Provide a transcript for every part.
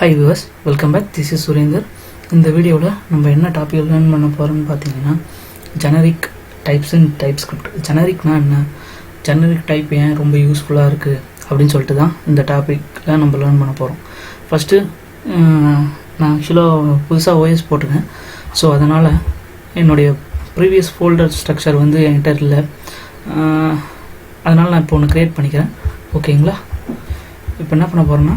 Hi viewers, welcome back. This is Surinder. இந்த வீடியோவில் நம்ம என்ன டாபிக் லேர்ன் பண்ண போகிறோம்னு பார்த்தீங்கன்னா ஜெனரிக் டைப்ஸ் இன் டைப்ஸ்கிரிப்ட். ஜெனரிக்னா என்ன, ஜெனரிக் டைப் ஏன் ரொம்ப யூஸ்ஃபுல்லாக இருக்குது அப்படின்னு சொல்லிட்டு தான் இந்த டாப்பிக்கில் நம்ம லேர்ன் பண்ண போகிறோம். ஃபஸ்ட்டு நான் ஆக்சுவலாக புதுசாக ஓஎஸ் போட்டிருக்கேன். ஸோ அதனால் என்னுடைய ப்ரீவியஸ் ஃபோல்டர் ஸ்ட்ரக்சர் வந்து என்கிட்ட இல்லை. அதனால் நான் இப்போ ஒன்று க்ரியேட் பண்ணிக்கிறேன். ஓகேங்களா? இப்போ என்ன பண்ண போகிறேன்னா,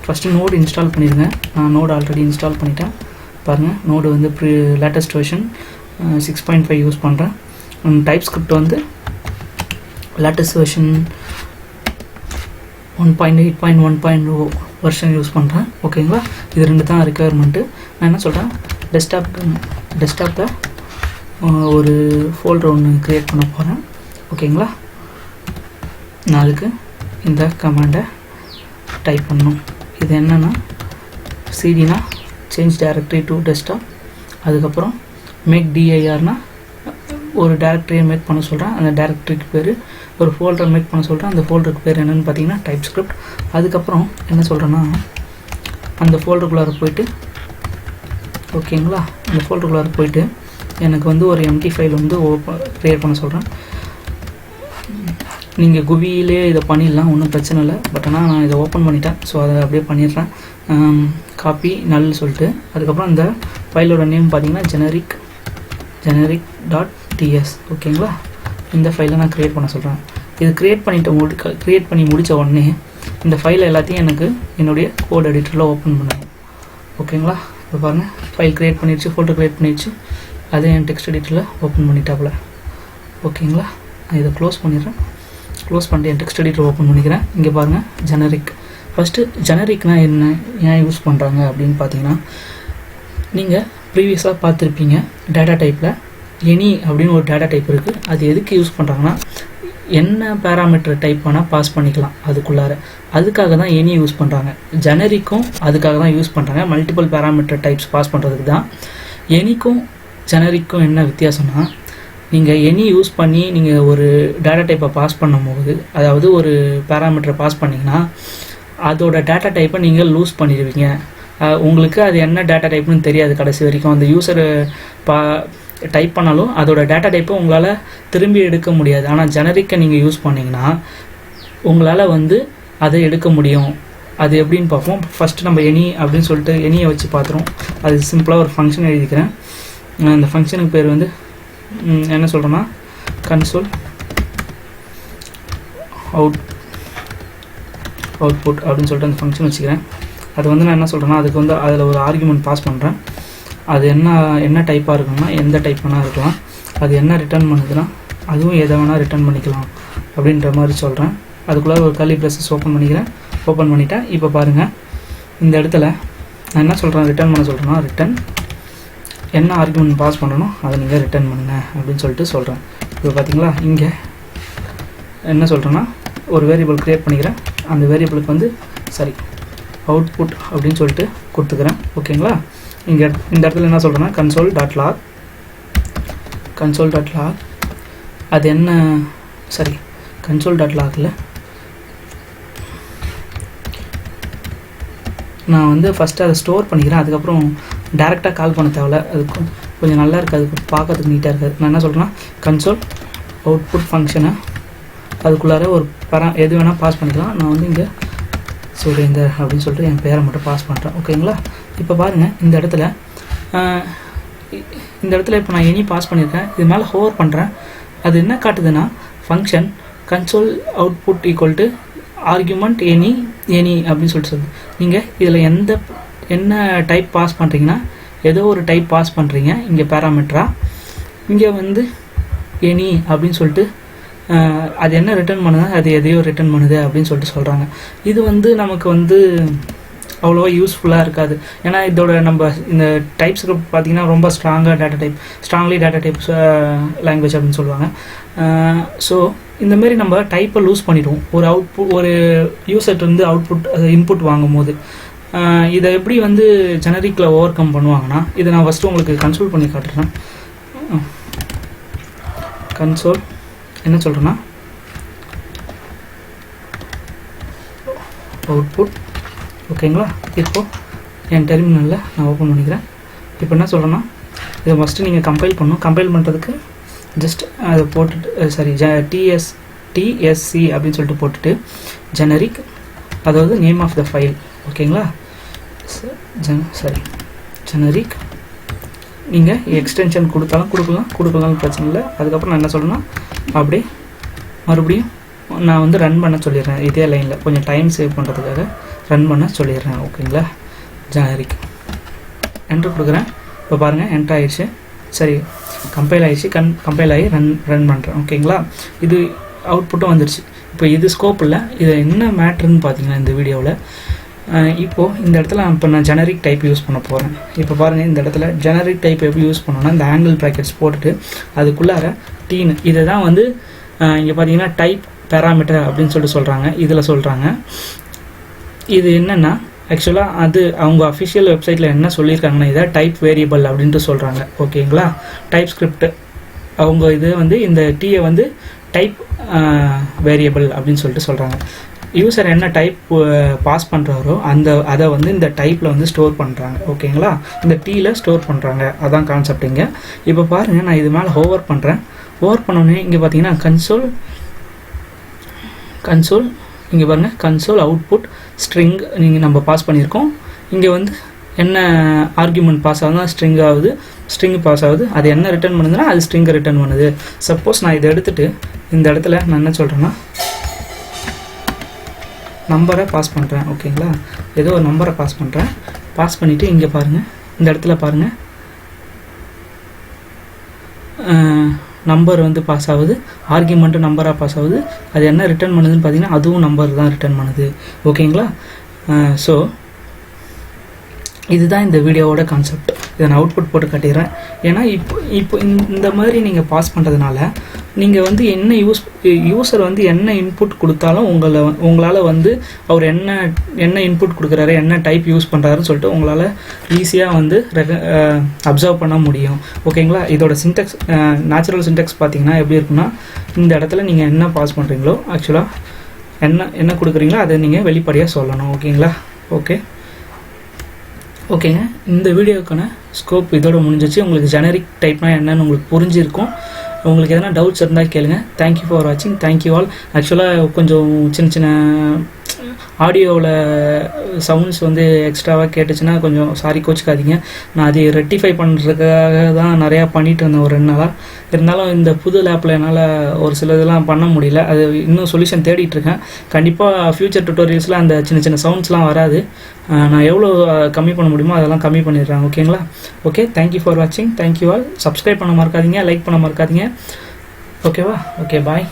ஃபஸ்ட்டு நோடு இன்ஸ்டால் பண்ணிடுங்க. நான் நோடு ஆல்ரெடி இன்ஸ்டால் பண்ணிட்டேன். பாருங்கள், நோடு வந்து லேட்டஸ்ட் வெர்ஷன் 6.5 யூஸ் பண்ணுறேன். டைப்ஸ்கிரிப்ட் வந்து லேட்டஸ்ட் வெர்ஷன் 1.8.1.0 வெர்ஷன் யூஸ் பண்ணுறேன். ஓகேங்களா? இது ரெண்டு தான் ரெக்குயர்மெண்ட்டு. நான் என்ன சொல்கிறேன், டெஸ்க்டாப்பில் ஒரு ஃபோல்டர் ஒன்று க்ரியேட் பண்ண போகிறேன். ஓகேங்களா? நான் அதுக்கு இந்த கமாண்டை டைப் பண்ணணும். இது என்னென்னா, சிடினா சேஞ்ச் டைரக்டரி டு டெஸ்க்டாப், அதுக்கப்புறம் மேக் டிஐஆர்னா ஒரு டைரக்டரியை மேக் பண்ண சொல்கிறேன். அந்த டைரக்டரிக்கு பேர், ஒரு ஃபோல்டர் மேக் பண்ண சொல்கிறேன். அந்த ஃபோல்டருக்கு பேர் என்னென்னு பார்த்தீங்கன்னா டைப்ஸ்கிரிப்ட். அதுக்கப்புறம் என்ன சொல்கிறேன்னா, அந்த ஃபோல்டருக்குள்ளார போயிட்டு, ஓகேங்களா, அந்த ஃபோல்டருக்குள்ளார போயிட்டு எனக்கு வந்து ஒரு எம்டி ஃபைல் வந்து க்ரியேட் பண்ண சொல்கிறேன். நீங்கள் குவியிலே இதை பண்ணிடலாம், ஒன்றும் பிரச்சனை இல்லை. பட் ஆனால் நான் இதை ஓப்பன் பண்ணிட்டேன். ஸோ அதை அப்படியே பண்ணிடுறேன். காப்பி நல் சொல்லிட்டு, அதுக்கப்புறம் இந்த ஃபைலோட நேம் பார்த்தீங்கன்னா generic.ts. ஓகேங்களா? இந்த ஃபைலை நான் க்ரியேட் பண்ண சொல்கிறேன். இது க்ரியேட் பண்ணி முடித்த உடனே இந்த ஃபைலை எல்லாத்தையும் எனக்கு என்னுடைய கோட் எடிட்டரில் ஓப்பன் பண்ணணும். ஓகேங்களா? இப்போ பாருங்கள், ஃபைல் க்ரியேட் பண்ணிடுச்சு, ஃபோல்டர் க்ரியேட் பண்ணிடுச்சு. அதே என் டெக்ஸ்ட் எடிட்டரில் ஓப்பன் பண்ணிட்டாப்புல. ஓகேங்களா? நான் இதை க்ளோஸ் பண்ணிடுறேன். க்ளோஸ் பண்ணிட்டு என் டெக்ஸ்ட் எடிட்டர் ஓப்பன் பண்ணிக்கிறேன். இங்கே பாருங்கள், ஜெனரிக். ஃபஸ்ட்டு ஜெனரிக்னா என்ன, ஏன் யூஸ் பண்ணுறாங்க அப்படின்னு பார்த்தீங்கன்னா, நீங்கள் ப்ரீவியஸாக பார்த்துருப்பீங்க, டேட்டா டைப்பில் எனி அப்படின்னு ஒரு டேட்டா டைப் இருக்குது. அது எதுக்கு யூஸ் பண்ணுறாங்கன்னா, என்ன பேராமீட்டர் டைப் பண்ணால் பாஸ் பண்ணிக்கலாம் அதுக்குள்ளார. அதுக்காக தான் எனி யூஸ் பண்ணுறாங்க. ஜெனரிக்கும் அதுக்காக தான் யூஸ் பண்ணுறாங்க, மல்டிபிள் பேராமீட்டர் டைப்ஸ் பாஸ் பண்ணுறதுக்கு தான். எனிக்கும் ஜெனரிக்கும் என்ன வித்தியாசம்னா, நீங்கள் எனி யூஸ் பண்ணி நீங்கள் ஒரு டேட்டா டைப்பை பாஸ் பண்ணும்போது, அதாவது ஒரு பேராமீட்டரை பாஸ் பண்ணிங்கன்னா அதோட டேட்டா டைப்பை நீங்கள் லூஸ் பண்ணிடுவீங்க. உங்களுக்கு அது என்ன டேட்டா டைப்னு தெரியாது கடைசி வரைக்கும். அந்த யூஸர் டைப் பண்ணாலும் அதோட டேட்டா டைப்பை உங்களால் திரும்பி எடுக்க முடியாது. ஆனால் ஜெனரிக்கை நீங்கள் யூஸ் பண்ணிங்கன்னா உங்களால் வந்து அதை எடுக்க முடியும். அது எப்படின்னு பார்ப்போம். ஃபஸ்ட்டு நம்ம எனி அப்படின்னு சொல்லிட்டு எனியை வச்சு பார்த்துருவோம். அது சிம்பிளாக ஒரு ஃபங்க்ஷன் எழுதிக்கிறேன். அந்த ஃபங்க்ஷனுக்கு பேர் வந்து என்ன சொல்கிறேன்னா, கன்சோல் அவுட்புட் அப்படின்னு சொல்லிட்டு அந்த ஃபங்க்ஷன் வச்சுக்கிறேன். அது வந்து நான் என்ன சொல்கிறேன்னா, அதுக்கு வந்து அதில் ஒரு ஆர்குமெண்ட் பாஸ் பண்ணுறேன். அது என்ன டைப்பாக இருக்குன்னா, எந்த டைப் வேணால் இருக்கலாம். அது என்ன ரிட்டர்ன் பண்ணுதுன்னா, அதுவும் எதை வேணால் ரிட்டர்ன் பண்ணிக்கலாம் அப்படின்ற மாதிரி சொல்கிறேன். அதுக்குள்ளே ஒரு கர்லி ப்ரெஸஸ் ஓப்பன் பண்ணிட்டேன். இப்போ பாருங்கள், இந்த இடத்துல நான் என்ன சொல்கிறேன், ரிட்டர்ன் பண்ண சொல்கிறேன்னா, ரிட்டர்ன் என்ன ஆர்குமெண்ட் பாஸ் பண்ணணும் அதை நீங்கள் ரிட்டர்ன் பண்ணுங்க அப்படின்னு சொல்லிட்டு சொல்கிறேன். இப்போ பார்த்தீங்களா, இங்கே என்ன சொல்கிறேன்னா, ஒரு வேரியபிள் க்ரியேட் பண்ணிக்கிறேன். அந்த வேரியபிளுக்கு வந்து அவுட்புட் அப்படின்னு சொல்லிட்டு கொடுத்துக்கிறேன். ஓகேங்களா? இங்கே இந்த இடத்துல என்ன சொல்கிறேன்னா, console.log அது என்ன, console.logல நான் வந்து ஃபஸ்ட்டு அதை ஸ்டோர் பண்ணிக்கிறேன். அதுக்கப்புறம் டேரெக்டாக கால் பண்ண தேவையில்ல. அது கொஞ்சம் நல்லா இருக்குது, அதுக்கு பார்க்கறதுக்கு நீட்டாக இருக்காது. நான் என்ன சொல்கிறேன்னா, கன்சோல் அவுட்புட் ஃபங்க்ஷனை அதுக்குள்ளார ஒரு எது வேணால் பாஸ் பண்ணிக்கலாம். நான் வந்து இங்கே சுரேந்தர் அப்படின்னு சொல்லிட்டு என் பேரை மட்டும் பாஸ் பண்ணுறேன். ஓகேங்களா? இப்போ பாருங்கள், இந்த இடத்துல இப்போ நான் எனி பாஸ் பண்ணியிருக்கேன். இது மேலே ஹோவர் பண்ணுறேன். அது என்ன காட்டுதுன்னா, function console output equal to argument any அப்படின்னு சொல்லிட்டு சொல்லுது. நீங்கள் இதில் என்ன டைப் பாஸ் பண்ணுறீங்கன்னா, ஏதோ ஒரு டைப் பாஸ் பண்ணுறீங்க இங்கே பேராமீட்டராக. இங்கே வந்து எனி அப்படின்னு சொல்லிட்டு அது என்ன ரிட்டர்ன் பண்ணுது, அது எதையோ ரிட்டர்ன் பண்ணுது அப்படின்னு சொல்லிட்டு சொல்கிறாங்க. இது வந்து நமக்கு வந்து அவ்வளோவா யூஸ்ஃபுல்லாக இருக்காது. ஏன்னா இதோட நம்ம இந்த டைப்ஸ்கிரிப்ட் பார்த்திங்கன்னா ரொம்ப ஸ்ட்ராங்லி டேட்டா டைப்ஸ் லாங்குவேஜ் அப்படின்னு சொல்லுவாங்க. ஸோ இந்தமாரி நம்ம டைப்பை லூஸ் பண்ணிடுவோம். ஒரு யூசர்லேருந்து இன்புட் வாங்கும் போது இதை எப்படி வந்து ஜெனரிக்கில் ஓவர் கம் பண்ணுவாங்கன்னா, இதை நான் ஃபஸ்ட்டு உங்களுக்கு கன்சோல் பண்ணி காட்டுறேன். கன்சோல் என்ன சொல்கிறேன்னா, அவுட்புட். ஓகேங்களா? இப்போ என் டெர்மினலில் நான் ஓப்பன் பண்ணிக்கிறேன். இப்போ என்ன சொல்கிறேன்னா, இதை ஃபஸ்ட்டு நீங்கள் கம்பைல் பண்ணணும். கம்பைல் பண்ணுறதுக்கு ஜஸ்ட் அதை போட்டுட்டு டிஎஸ்சி அப்படின்னு சொல்லிட்டு போட்டுட்டு ஜெனரிக், அதாவது நேம் ஆஃப் த ஃபைல். ஓகேங்களா, ஜெனரிக். நீங்கள் எக்ஸ்டென்ஷன் கொடுக்கலாம் பிரச்சனை இல்லை. அதுக்கப்புறம் நான் என்ன சொல்கிறேன்னா, அப்படியே மறுபடியும் நான் வந்து ரன் பண்ண சொல்லிடுறேன். இதே லைனில் கொஞ்சம் டைம் சேவ் பண்ணுறதுக்காக ரன் பண்ண சொல்லிடுறேன். ஓகேங்களா, ஜெனரிக் என்ட்ரு கொடுக்குறேன். இப்போ பாருங்கள் என்ட்ரு ஆயிடுச்சு. சரி, கம்பைல் ஆகிடுச்சு. கம்பைல் ஆகி ரன் பண்ணுறேன். ஓகேங்களா, இது அவுட்புட்டும் வந்துடுச்சு. இப்போ இது ஸ்கோப் இல்லை. இது என்ன மேட்ருன்னு பார்த்தீங்கன்னா, இந்த வீடியோவில் இப்போது இந்த இடத்துல நான் ஜெனரிக் டைப் யூஸ் பண்ண போகிறேன். இப்போ பாருங்கள், இந்த இடத்துல ஜெனரிக் டைப் எப்படி யூஸ் பண்ணோன்னா, இந்த ஆங்கிள் ப்ராக்கெட்ஸ் போட்டுட்டு அதுக்குள்ளார டீனு இதை தான் வந்து இங்கே பார்த்தீங்கன்னா டைப் பேராமீட்டர் அப்படின்னு சொல்லிட்டு சொல்கிறாங்க. இதில் சொல்கிறாங்க இது என்னென்னா, ஆக்சுவலாக அது அவங்க அஃபிஷியல் வெப்சைட்டில் என்ன சொல்லியிருக்காங்கன்னா, இதை டைப் வேரியபிள் அப்படின்ட்டு சொல்கிறாங்க. ஓகேங்களா, TypeScript அவங்க இது வந்து இந்த டீயை வந்து டைப் வேரியபிள் அப்படின்னு சொல்லிட்டு சொல்கிறாங்க. யூசர் என்ன டைப் பாஸ் பண்ணுறாரோ அதை வந்து இந்த டைப்பில் வந்து ஸ்டோர் பண்ணுறாங்க. ஓகேங்களா, இந்த டீயில் ஸ்டோர் பண்ணுறாங்க. அதான் கான்செப்ட் இங்கே. இப்போ பாருங்கள், நான் இது மேலே ஹோவர் பண்ணுறேன். ஹோவர் பண்ணோடனே இங்கே பார்த்தீங்கன்னா கன்சோல் இங்கே பாருங்கள், கன்சோல் அவுட்புட் ஸ்ட்ரிங் நம்ம பாஸ் பண்ணியிருக்கோம். இங்கே வந்து என்ன ஆர்குமெண்ட் பாஸ் ஆகுதுன்னா ஸ்ட்ரிங் பாஸ் ஆகுது. அது என்ன ரிட்டர்ன் பண்ணுதுன்னா அது ஸ்ட்ரிங்கை ரிட்டர்ன் பண்ணுது. சப்போஸ் நான் இதை எடுத்துகிட்டு இந்த இடத்துல நான் என்ன சொல்கிறேன்னா, நம்பரை பாஸ் பண்ணுறேன். ஓகேங்களா, ஏதோ ஒரு நம்பரை பாஸ் பண்ணுறேன். பாஸ் பண்ணிவிட்டு இங்கே பாருங்கள், இந்த இடத்துல பாருங்கள் நம்பர் வந்து பாஸ் ஆகுது, ஆர்குமெண்ட்டு நம்பராக பாஸ் ஆகுது. அது என்ன ரிட்டர்ன் பண்ணுதுன்னு பார்த்தீங்கன்னா அதுவும் நம்பர் தான் ரிட்டர்ன் பண்ணுது. ஓகேங்களா, ஸோ இதுதான் இந்த வீடியோவோட கான்செப்ட். இதை நான் அவுட்புட் போட்டு காட்டிடுறேன். ஏன்னா இப்போ இந்த மாதிரி நீங்கள் பாஸ் பண்ணுறதுனால நீங்கள் வந்து என்ன யூசர் வந்து என்ன இன்புட் கொடுத்தாலும் உங்களால் வந்து அவர் என்ன இன்புட் கொடுக்குறாரு, என்ன டைப் யூஸ் பண்ணுறாருன்னு சொல்லிட்டு உங்களால் ஈஸியாக வந்து அப்சர்வ் பண்ண முடியும். ஓகேங்களா, இதோட சின்டெக்ஸ் நேச்சுரல் சின்டெக்ஸ் பார்த்தீங்கன்னா எப்படி இருக்குன்னா, இந்த இடத்துல நீங்கள் என்ன பாஸ் பண்ணுறீங்களோ ஆக்சுவலாக என்ன கொடுக்குறீங்களோ அதை நீங்கள் வெளிப்படையாக சொல்லணும். ஓகேங்களா, ஓகேங்க, இந்த வீடியோக்கான ஸ்கோப் இதோட முடிஞ்சிச்சு. உங்களுக்கு ஜெனரிக் டைப்னா என்னன்னு உங்களுக்கு புரிஞ்சிருக்கும். உங்களுக்கு எதனா டவுட்ஸ் இருந்தால் கேளுங்க. தேங்க்யூ ஃபார் வாட்சிங். Thank you all. ஆக்சுவலாக கொஞ்சம் சின்ன ஆடியோவில் சவுண்ட்ஸ் வந்து எக்ஸ்ட்ராவாக கேட்டுச்சுன்னா கொஞ்சம் சாரி கோச்சிக்காதீங்க. நான் அதை ரெக்டிஃபை பண்ணுறதுக்காக தான் நிறையா பண்ணிட்டு இருந்தேன் ஒரு 2 நாளாக. இருந்தாலும் இந்த புது லேப்பில் என்னால் ஒரு சில இதெல்லாம் பண்ண முடியல. அது இன்னும் சொல்யூஷன் தேடிட்டுருக்கேன். கண்டிப்பாக ஃப்யூச்சர் டுட்டோரியல்ஸில் அந்த சின்ன சவுண்ட்ஸ்லாம் வராது. நான் எவ்வளோ கம்மி பண்ண முடியுமோ அதெல்லாம் கம்மி பண்ணிடுறேன். ஓகேங்களா, ஓகே, தேங்க்யூ ஃபார் வாட்சிங். Thank you all. சப்ஸ்கிரைப் பண்ண மறக்காதீங்க, லைக் பண்ண மறக்காதீங்க. ஓகேவா, ஓகே, பாய்.